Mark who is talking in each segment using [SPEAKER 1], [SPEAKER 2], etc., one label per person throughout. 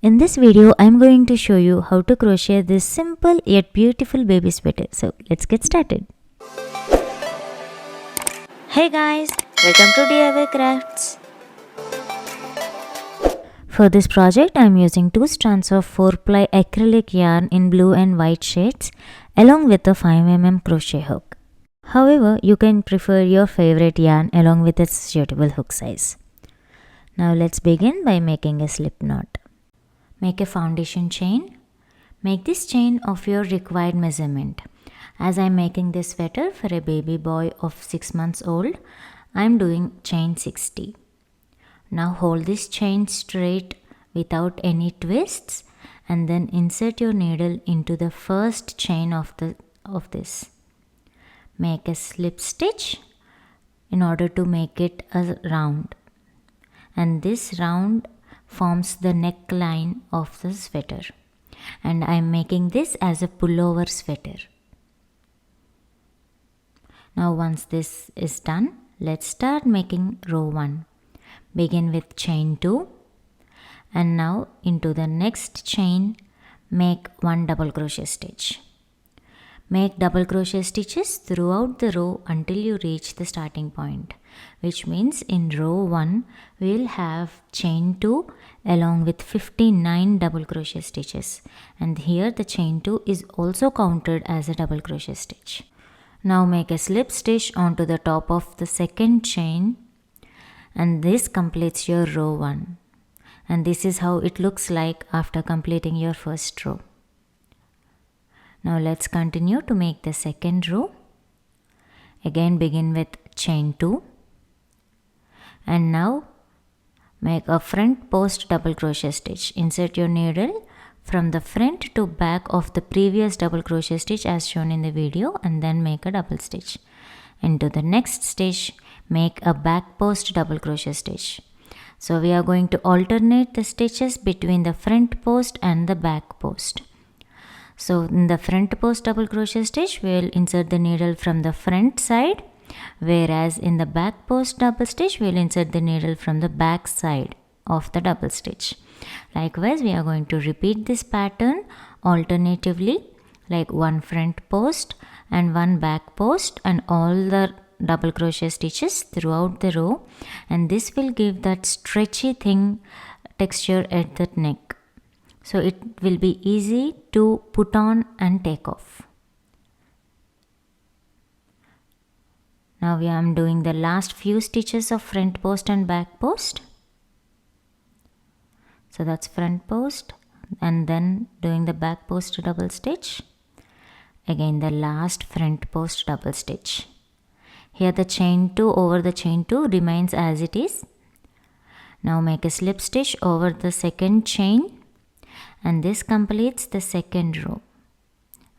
[SPEAKER 1] In this video, I'm going to show you how to crochet this simple yet beautiful baby sweater. So let's get started. Hey guys, welcome to DIY Crafts. For this project, I'm using 2 strands of 4-ply acrylic yarn in blue and white shades along with a 5mm crochet hook. However, you can prefer your favorite yarn along with its suitable hook size. Now let's begin by making a slip knot. Make a foundation chain. Make this chain of your required measurement. As I am making this sweater for a baby boy of 6 months old, I am doing chain 60. Now hold this chain straight without any twists and then insert your needle into the first chain of this. Make a slip stitch in order to make it a round. And this round forms the neckline of the sweater, and I am making this as a pullover sweater. Now once this is done, let's start making row 1. Begin with chain 2 and now into the next chain make 1 double crochet stitch. Make double crochet stitches throughout the row until you reach the starting point, which means in row 1 we will have chain 2 along with 59 double crochet stitches, and here the chain 2 is also counted as a double crochet stitch. Now make a slip stitch onto the top of the second chain, and this completes your row 1, and this is how it looks like after completing your first row. Now let's continue to make the second row. Again begin with chain 2 and now make a front post double crochet stitch. Insert your needle from the front to back of the previous double crochet stitch as shown in the video, and then make a double stitch. Into the next stitch make a back post double crochet stitch. So we are going to alternate the stitches between the front post and the back post. So in the front post double crochet stitch, we will insert the needle from the front side, whereas in the back post double stitch, we will insert the needle from the back side of the double stitch. Likewise, we are going to repeat this pattern alternatively, like 1 front post and 1 back post and all the double crochet stitches throughout the row, and this will give that stretchy texture at the neck. So it will be easy to put on and take off. Now I am doing the last few stitches of front post and back post. So that's front post and then doing the back post double stitch. Again the last front post double stitch. Here the chain 2 over the chain 2 remains as it is. Now make a slip stitch over the second chain, and this completes the second row.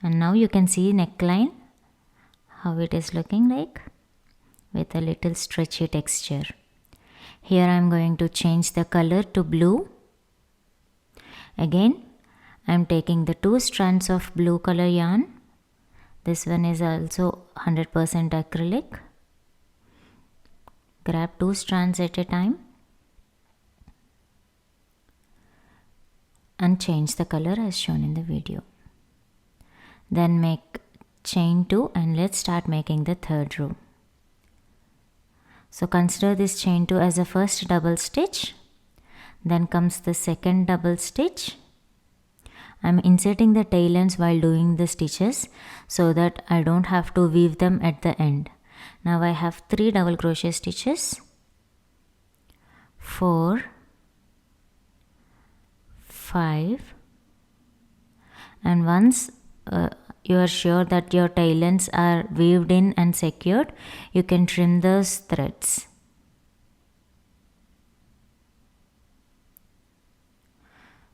[SPEAKER 1] And now you can see neckline, how it is looking like with a little stretchy texture. Here I am going to change the color to blue. Again I am taking the 2 strands of blue color yarn. This one is also 100% acrylic. Grab 2 strands at a time and change the color as shown in the video. Then make chain 2 and let's start making the third row. So consider this chain 2 as the first double stitch. Then comes the second double stitch. I am inserting the tail ends while doing the stitches so that I don't have to weave them at the end. Now I have 3 double crochet stitches, 4, 5, and once you are sure that your tail ends are weaved in and secured, you can trim those threads.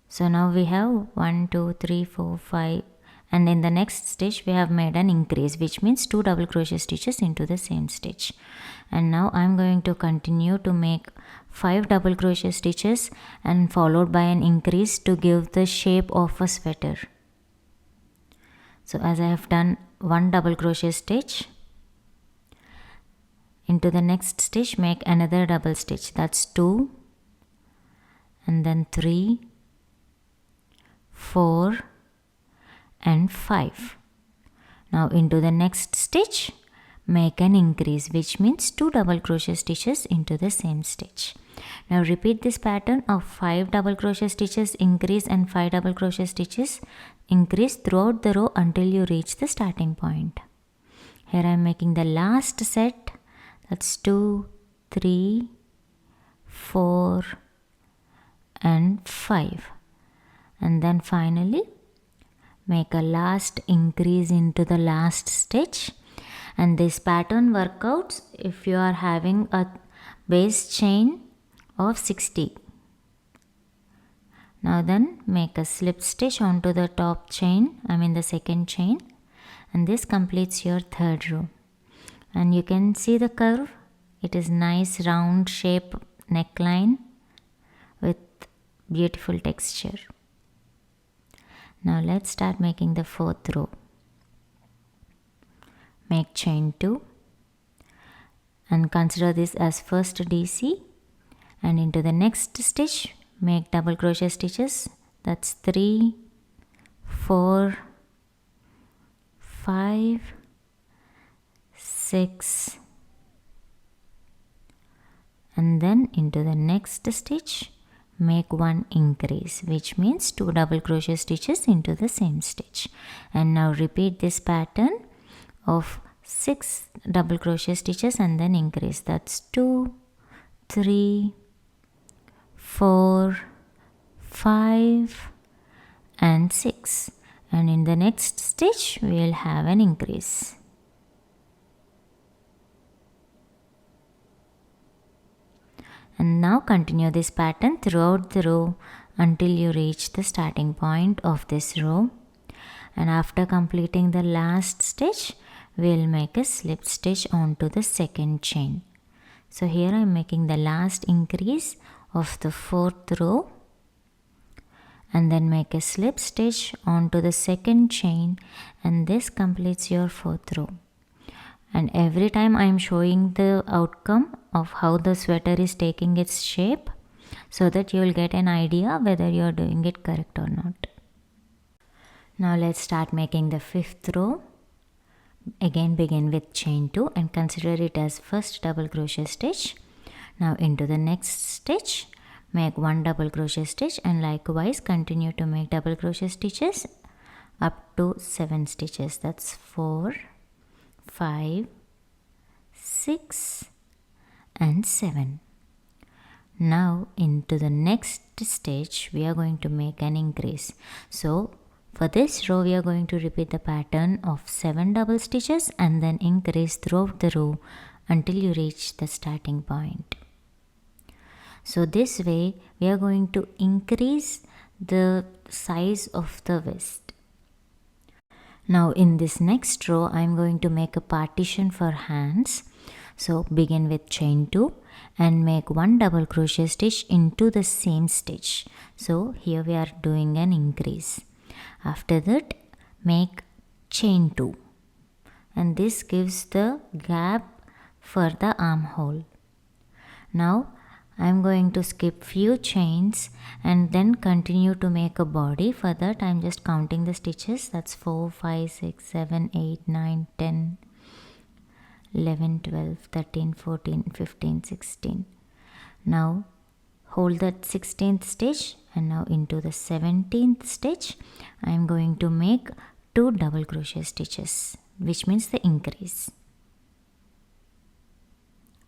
[SPEAKER 1] So now we have 1, 2, 3, 4, 5, and in the next stitch we have made an increase, which means 2 double crochet stitches into the same stitch. And now I am going to continue to make 5 double crochet stitches and followed by an increase to give the shape of a sweater. So as I have done 1 double crochet stitch, into the next stitch make another double stitch, that's 2, and then 3, 4 and 5. Now into the next stitch, make an increase, which means 2 double crochet stitches into the same stitch. Now repeat this pattern of 5 double crochet stitches increase and 5 double crochet stitches increase throughout the row until you reach the starting point. Here I am making the last set, that's 2, 3, 4 and 5, and then finally make a last increase into the last stitch. And this pattern workouts if you are having a base chain of 60. Now then make a slip stitch onto the top chain, the second chain, and this completes your third row. And you can see the curve, it is nice round shape neckline with beautiful texture. Now let's start making the fourth row. Make chain 2 and consider this as first DC, and into the next stitch make double crochet stitches, that's 3, 4, 5, 6, and then into the next stitch make one increase, which means 2 double crochet stitches into the same stitch. And now repeat this pattern of 6 double crochet stitches and then increase, that's 2, 3, 4, 5 and 6, and in the next stitch we will have an increase. And now continue this pattern throughout the row until you reach the starting point of this row. And after completing the last stitch, we will make a slip stitch onto the second chain. So here I am making the last increase of the fourth row, and then make a slip stitch onto the second chain, and this completes your fourth row. And every time I am showing the outcome of how the sweater is taking its shape, so that you will get an idea whether you are doing it correct or not. Now let's start making the fifth row. Again begin with chain 2 and consider it as first double crochet stitch. Now into the next stitch make 1 double crochet stitch, and likewise continue to make double crochet stitches up to 7 stitches, that's 4, 5, 6 and 7. Now into the next stitch we are going to make an increase. So for this row we are going to repeat the pattern of 7 double stitches and then increase throughout the row until you reach the starting point. So this way we are going to increase the size of the vest. Now in this next row I am going to make a partition for hands. So begin with chain 2 and make 1 double crochet stitch into the same stitch. So here we are doing an increase. After that make chain 2, and this gives the gap for the armhole. Now I am going to skip few chains and then continue to make a body. For that I am just counting the stitches, that's 4, 5, 6, 7, 8, 9, 10, 11, 12, 13, 14, 15, 16. Now hold that 16th stitch, and now into the 17th stitch I am going to make 2 double crochet stitches, which means the increase.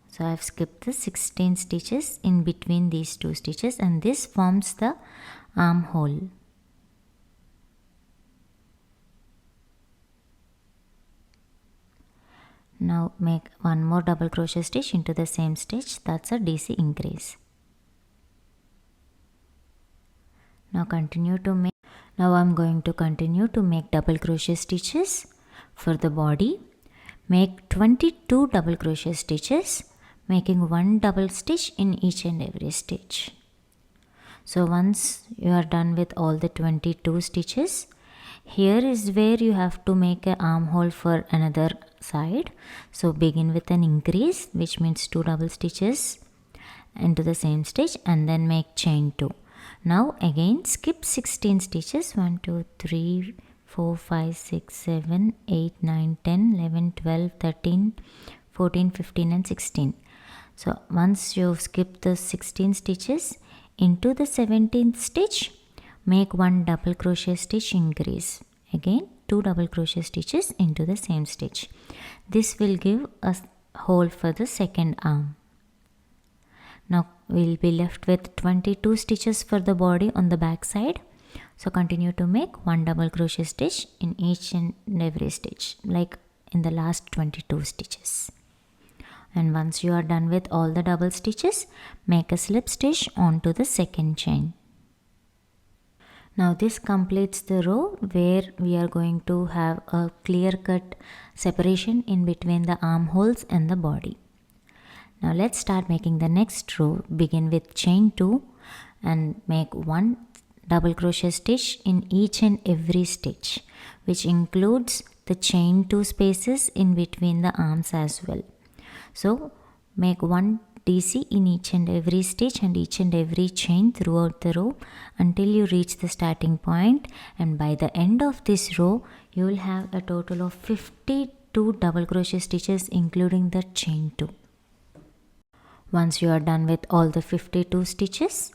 [SPEAKER 1] So I have skipped the 16 stitches in between these 2 stitches, and this forms the armhole. Now make 1 more double crochet stitch into the same stitch, that's a DC increase. Now continue to make. Now I am going to continue to make double crochet stitches for the body. Make 22 double crochet stitches, making 1 double stitch in each and every stitch. So once you are done with all the 22 stitches, here is where you have to make an armhole for another side. So begin with an increase, which means 2 double stitches into the same stitch, and then make chain 2. Now again skip 16 stitches. 1 2 3 4 5 6 7 8 9 10 11 12 13 14 15 and 16. So once you've skipped the 16 stitches, into the 17th stitch make 1 double crochet stitch increase. Again 2 double crochet stitches into the same stitch. This will give us hole for the second arm. Now we'll be left with 22 stitches for the body on the back side. So continue to make 1 double crochet stitch in each and every stitch, like in the last 22 stitches. And once you are done with all the double stitches, make a slip stitch onto the second chain. Now this completes the row where we are going to have a clear cut separation in between the armholes and the body. Now let's start making the next row. Begin with chain 2 and make 1 double crochet stitch in each and every stitch, which includes the chain 2 spaces in between the arms as well. So make 1 DC in each and every stitch and each and every chain throughout the row until you reach the starting point, and by the end of this row you will have a total of 52 double crochet stitches including the chain 2. Once you are done with all the 52 stitches,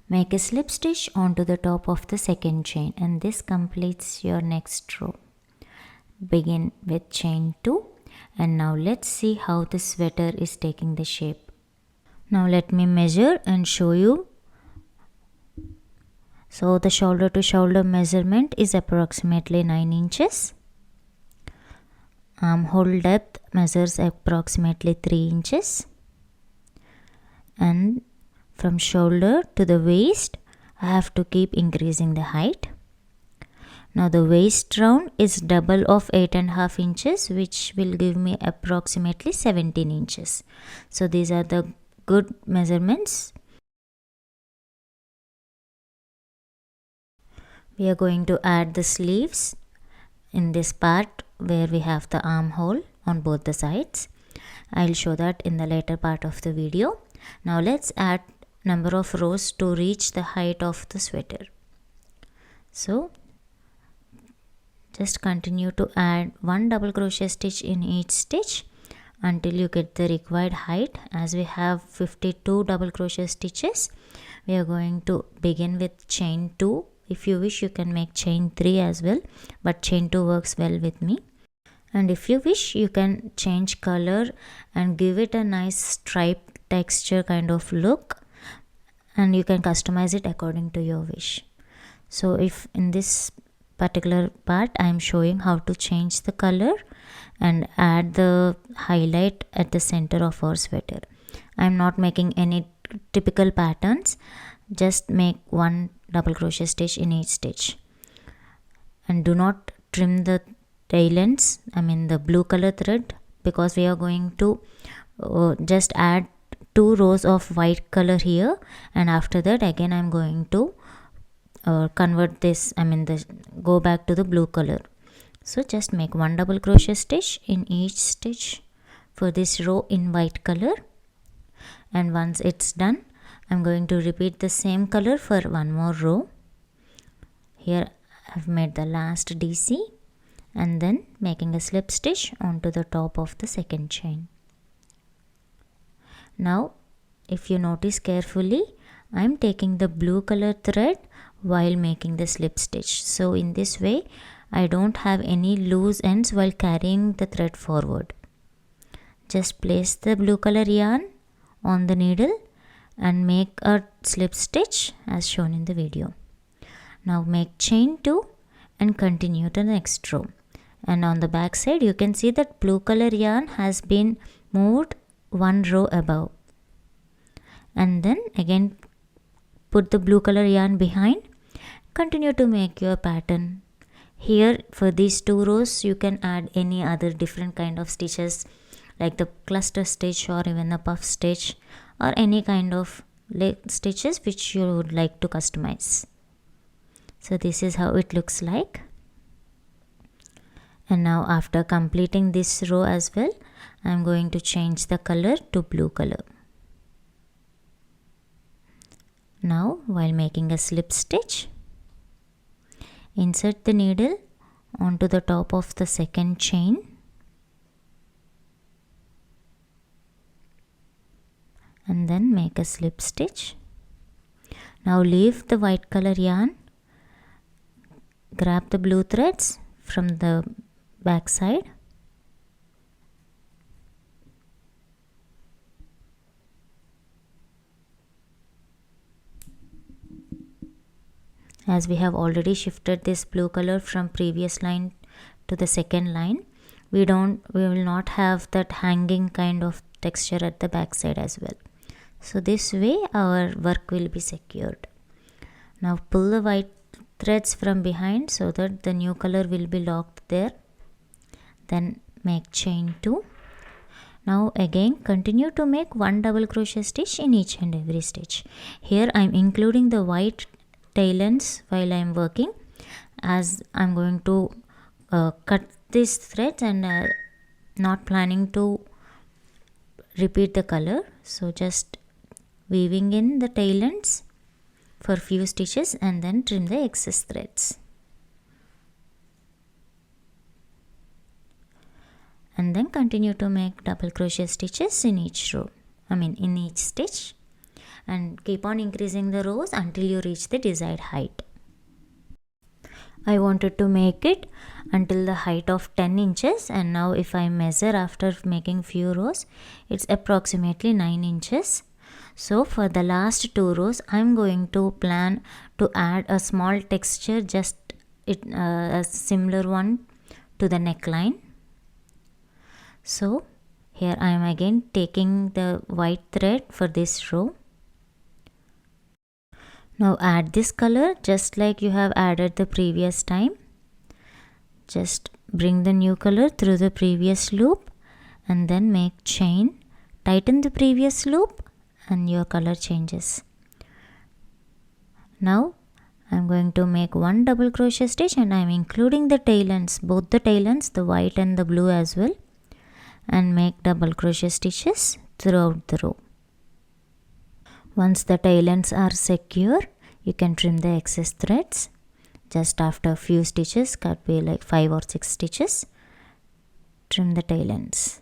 [SPEAKER 1] make a slip stitch onto the top of the second chain, and this completes your next row. Begin with chain 2, and now let's see how the sweater is taking the shape. Now let me measure and show you. So the shoulder to shoulder measurement is approximately 9 inches. Armhole depth measures approximately 3 inches. And from shoulder to the waist, I have to keep increasing the height. Now the waist round is double of 8.5 inches, which will give me approximately 17 inches. So these are the good measurements. We are going to add the sleeves in this part where we have the armhole on both the sides. I'll show that in the later part of the video. Now let's add number of rows to reach the height of the sweater. So just continue to add 1 double crochet stitch in each stitch until you get the required height. As we have 52 double crochet stitches, we are going to begin with chain 2. If you wish, you can make chain 3 as well, but chain 2 works well with me. And if you wish, you can change color and give it a nice stripe texture kind of look, and you can customize it according to your wish. So if in this particular part I am showing how to change the color and add the highlight at the center of our sweater. I am not making any typical patterns, just make 1 double crochet stitch in each stitch, and do not trim the tail ends, I mean the blue color thread, because we are going to just add 2 rows of white color here, and after that again I am going to convert this, go back to the blue color. So just make 1 double crochet stitch in each stitch for this row in white color, and once it's done I'm going to repeat the same color for 1 more row. Here I've made the last DC and then making a slip stitch onto the top of the second chain. Now if you notice carefully, I'm taking the blue color thread while making the slip stitch. So in this way I don't have any loose ends while carrying the thread forward. Just place the blue color yarn on the needle and make a slip stitch as shown in the video. Now make chain 2 and continue to the next row. And on the back side you can see that blue color yarn has been moved 1 row above. And then again put the blue color yarn behind. Continue to make your pattern. Here for these 2 rows you can add any other different kind of stitches, like the cluster stitch or even a puff stitch or any kind of stitches which you would like to customize. So this is how it looks like. And now after completing this row as well, I am going to change the color to blue color. Now while making a slip stitch, insert the needle onto the top of the second chain and then make a slip stitch. Now leave the white color yarn, grab the blue threads from the back side as we have already shifted this blue color from previous line to the second line. We will not have that hanging kind of texture at the back side as well. So this way our work will be secured. Now pull the white threads from behind so that the new color will be locked there. Then make chain 2. Now again continue to make 1 double crochet stitch in each and every stitch. Here I am including the white tail ends while I am working, as I am going to cut these threads and not planning to repeat the color. So just weaving in the tail ends for few stitches and then trim the excess threads. And then continue to make double crochet stitches in each row, in each stitch, and keep on increasing the rows until you reach the desired height. I wanted to make it until the height of 10 inches, and now if I measure after making few rows, it's approximately 9 inches. So for the last 2 rows I am going to plan to add a small texture, just a similar one to the neckline. So here I am again taking the white thread for this row. Now add this color just like you have added the previous time. Just bring the new color through the previous loop and then make chain, tighten the previous loop and your color changes. Now I am going to make 1 double crochet stitch and I am including the tail ends, both the tail ends, the white and the blue as well, and make double crochet stitches throughout the row. Once the tail ends are secure, you can trim the excess threads. Just after a few stitches, cut be like 5 or 6 stitches, trim the tail ends.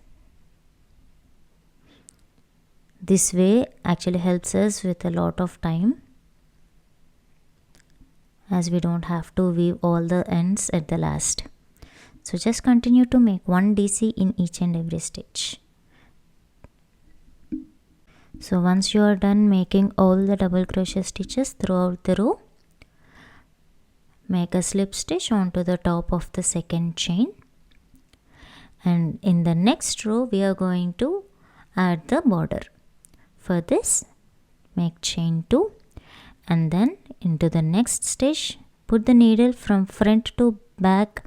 [SPEAKER 1] This way actually helps us with a lot of time, as we don't have to weave all the ends at the last. So just continue to make 1 DC in each and every stitch. So once you are done making all the double crochet stitches throughout the row, make a slip stitch onto the top of the second chain, and in the next row we are going to add the border. For this, make chain 2 and then into the next stitch put the needle from front to back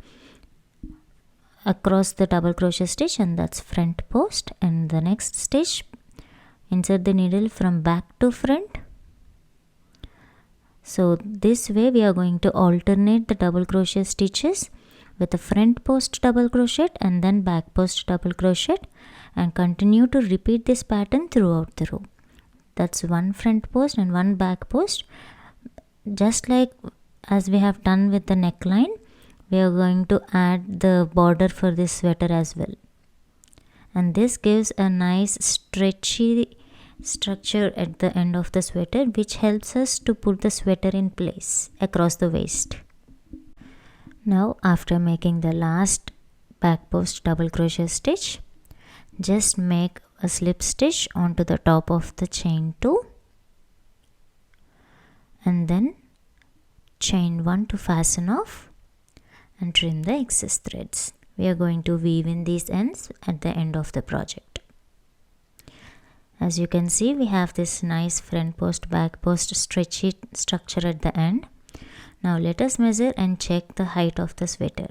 [SPEAKER 1] across the double crochet stitch, and that's front post, and the next stitch insert the needle from back to front. So this way we are going to alternate the double crochet stitches with a front post double crochet and then back post double crochet, and continue to repeat this pattern throughout the row. That's 1 front post and 1 back post, just like as we have done with the neckline. We are going to add the border for this sweater as well, and this gives a nice stretchy structure at the end of the sweater, which helps us to put the sweater in place across the waist. Now after making the last back post double crochet stitch, just make a slip stitch onto the top of the chain 2 and then chain 1 to fasten off and trim the excess threads. We are going to weave in these ends at the end of the project. As you can see, we have this nice front post back post stretchy structure at the end. Now let us measure and check the height of the sweater.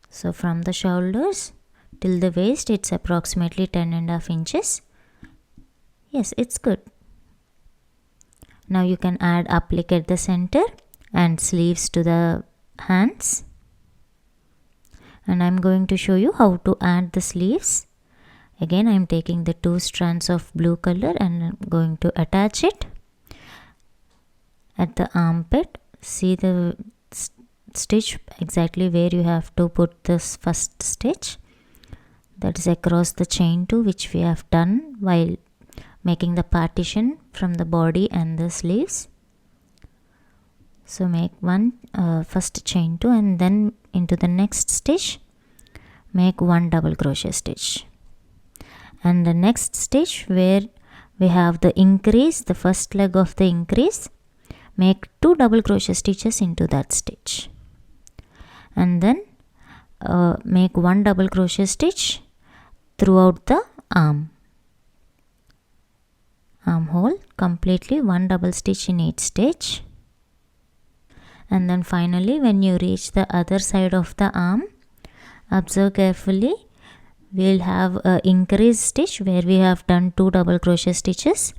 [SPEAKER 1] So from the shoulders till the waist, it's approximately 10.5 inches. Yes, it's good. Now you can add applique at the center and sleeves to the hands, and I'm going to show you how to add the sleeves Again I am taking the 2 strands of blue color and I'm going to attach it at the armpit. See the stitch exactly where you have to put this first stitch, that is across the chain 2 which we have done while making the partition from the body and the sleeves. So make one first chain 2 and then into the next stitch make 1 double crochet stitch, and the next stitch where we have the increase, the first leg of the increase, make 2 double crochet stitches into that stitch, and then make 1 double crochet stitch throughout the armhole, completely 1 double stitch in each stitch. And then finally when you reach the other side of the arm, observe carefully, we'll have a increase stitch where we have done 2 double crochet stitches.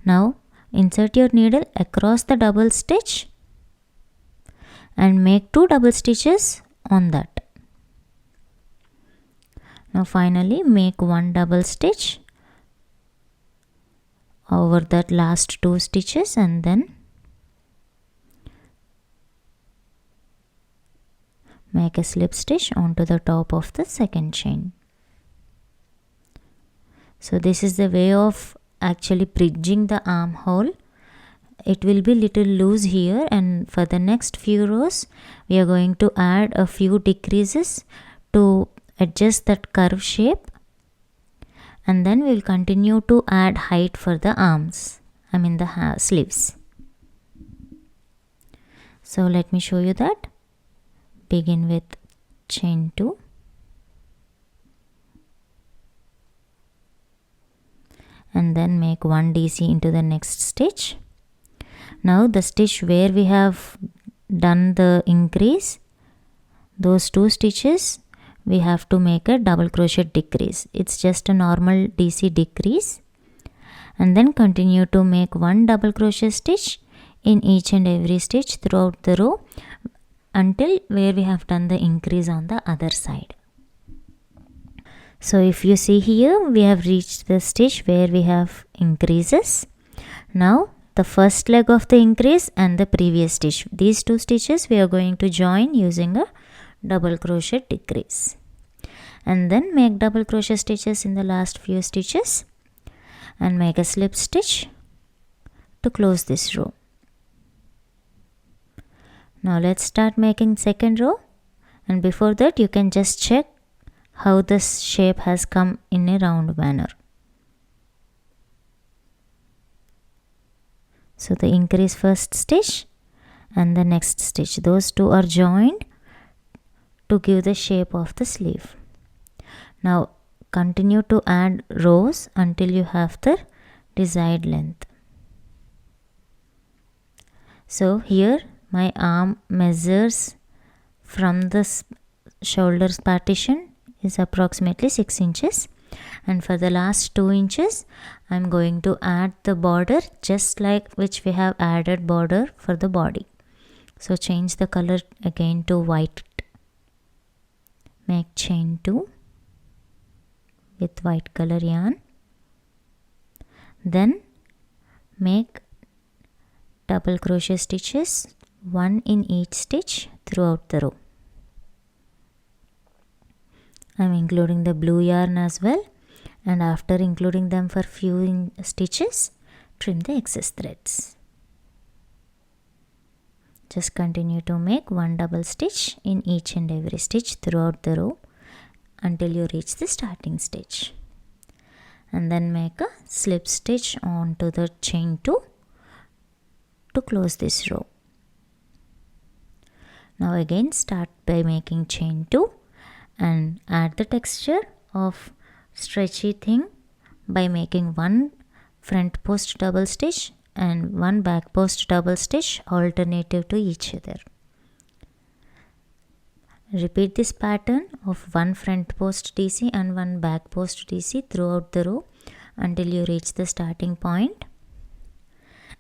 [SPEAKER 1] Now insert your needle across the double stitch and make 2 double stitches on that. Now finally make 1 double stitch over that last 2 stitches and then make a slip stitch onto the top of the second chain. So this is the way of actually bridging the armhole. It will be little loose here, and for the next few rows we are going to add a few decreases to adjust that curve shape, and then we will continue to add height for the arms, the sleeves. So let me show you that. Begin with chain 2 and then make 1 DC into the next stitch. Now the stitch where we have done the increase, those 2 stitches we have to make a double crochet decrease. It's just a normal DC decrease, and then continue to make 1 double crochet stitch in each and every stitch throughout the row until where we have done the increase on the other side. So if you see here, we have reached the stitch where we have increases. Now the first leg of the increase and the previous stitch, these 2 stitches we are going to join using a double crochet decrease, and then make double crochet stitches in the last few stitches and make a slip stitch to close this row. Now let's start making second row, and before that you can just check how this shape has come in a round manner. So the increase first stitch and the next stitch, those 2 are joined to give the shape of the sleeve. Now continue to add rows until you have the desired length. So here my arm measures from the shoulders partition is approximately 6 inches, and for the last 2 inches I am going to add the border just like which we have added border for the body. So change the color again to white. Make chain 2 with white color yarn, then make double crochet stitches, 1 in each stitch throughout the row. I am including the blue yarn as well, and after including them for few stitches, trim the excess threads. Just continue to make 1 double stitch in each and every stitch throughout the row until you reach the starting stitch, and then make a slip stitch onto the chain 2 to close this row. Now again start by making chain 2 and add the texture of stretchy thing by making 1 front post double stitch and 1 back post double stitch alternative to each other. Repeat this pattern of 1 front post DC and 1 back post DC throughout the row until you reach the starting point,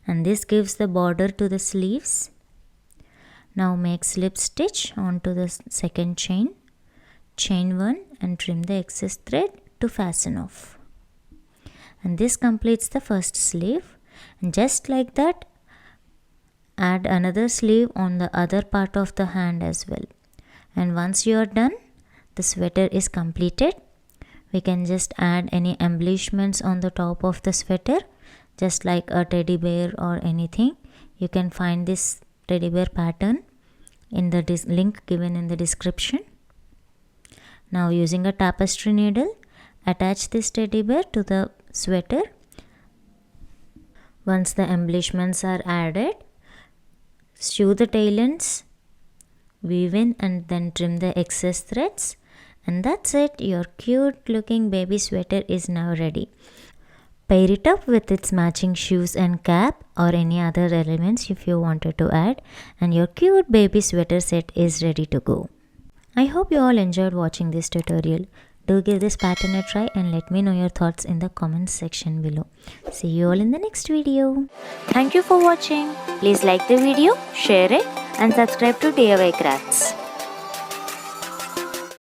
[SPEAKER 1] and this gives the border to the sleeves. Now make slip stitch onto the second chain, chain 1 and trim the excess thread to fasten off. And this completes the first sleeve. And just like that, add another sleeve on the other part of the hand as well. And once you are done, the sweater is completed. We can just add any embellishments on the top of the sweater, just like a teddy bear or anything. You can find this teddy bear pattern in the link given in the description. Now using a tapestry needle, attach this teddy bear to the sweater. Once the embellishments are added, sew the tail ends, weave in and then trim the excess threads. And that's it, your cute looking baby sweater is now ready. Pair it up with its matching shoes and cap or any other elements if you wanted to add, and your cute baby sweater set is ready to go. I hope you all enjoyed watching this tutorial. Do give this pattern a try and let me know your thoughts in the comments section below. See you all in the next video. Thank you for watching. Please like the video, share it and subscribe to DIY Crafts.